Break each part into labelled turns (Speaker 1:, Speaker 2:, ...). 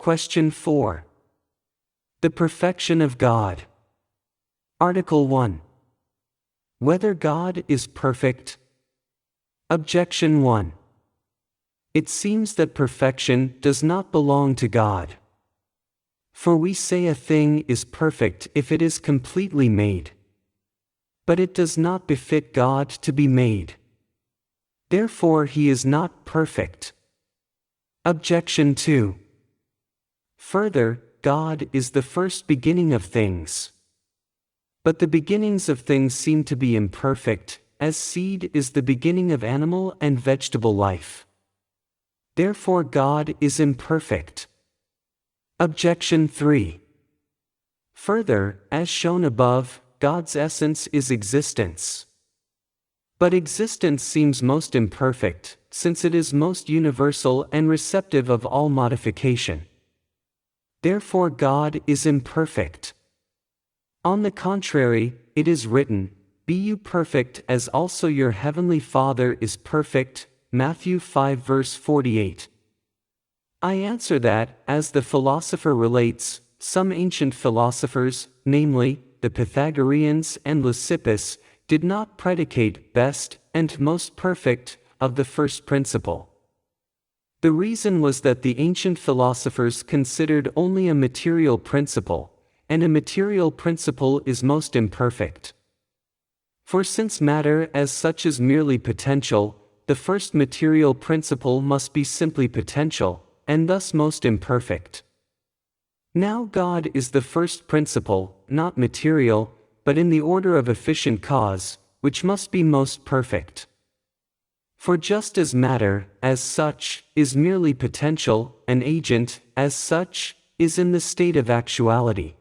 Speaker 1: Question 4. The perfection of God. Article 1. Whether God is perfect? Objection 1. It seems that perfection does not belong to God. For we say a thing is perfect if it is completely made. But it does not befit God to be made. Therefore he is not perfect. Objection 2. Further, God is the first beginning of things. But the beginnings of things seem to be imperfect, as seed is the beginning of animal and vegetable life. Therefore God is imperfect. Objection 3. Further, as shown above, God's essence is existence. But existence seems most imperfect, since it is most universal and receptive of all modification. Therefore God is imperfect. On the contrary, it is written, "Be you perfect as also your heavenly Father is perfect," Matthew 5 verse 48. I answer that, as the philosopher relates, some ancient philosophers, namely, the Pythagoreans and Leucippus, did not predicate best and most perfect of the first principle. The reason was that the ancient philosophers considered only a material principle, and a material principle is most imperfect. For since matter as such is merely potential, the first material principle must be simply potential, and thus most imperfect. Now God is the first principle, not material, but in the order of efficient cause, which must be most perfect. For just as matter, as such, is merely potential, an agent, as such, is in the state of actuality.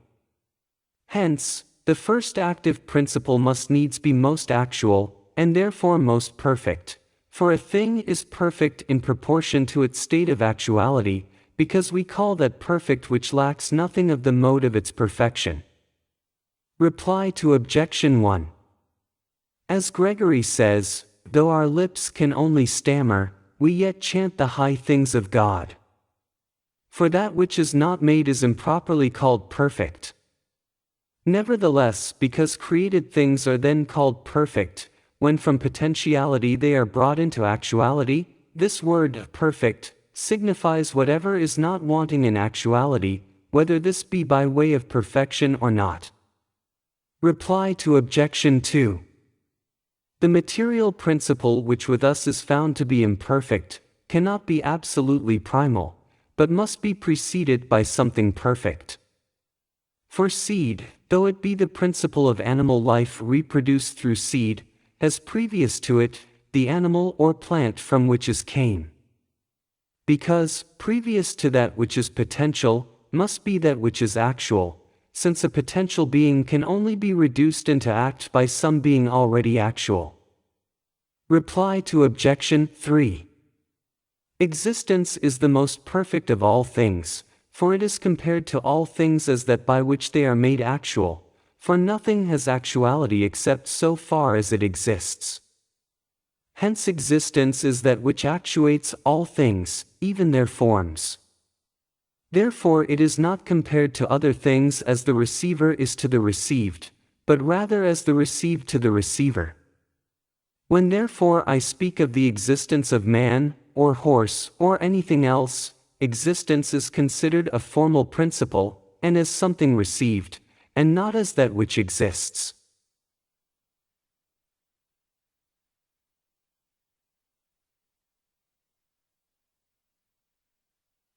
Speaker 1: Hence, the first active principle must needs be most actual, and therefore most perfect. For a thing is perfect in proportion to its state of actuality, because we call that perfect which lacks nothing of the mode of its perfection. Reply to Objection 1. As Gregory says, though our lips can only stammer, we yet chant the high things of God. For that which is not made is improperly called perfect. Nevertheless, because created things are then called perfect, when from potentiality they are brought into actuality, this word perfect signifies whatever is not wanting in actuality, whether this be by way of perfection or not. Reply to Objection 2. The material principle which with us is found to be imperfect, cannot be absolutely primal, but must be preceded by something perfect. For seed, though it be the principle of animal life reproduced through seed, has previous to it, the animal or plant from which it came. Because, previous to that which is potential, must be that which is actual, since a potential being can only be reduced into act by some being already actual. Reply to Objection 3. Existence is the most perfect of all things, for it is compared to all things as that by which they are made actual, for nothing has actuality except so far as it exists. Hence existence is that which actuates all things, even their forms. Therefore it is not compared to other things as the receiver is to the received, but rather as the received to the receiver. When therefore I speak of the existence of man, or horse, or anything else, existence is considered a formal principle, and as something received, and not as that which exists.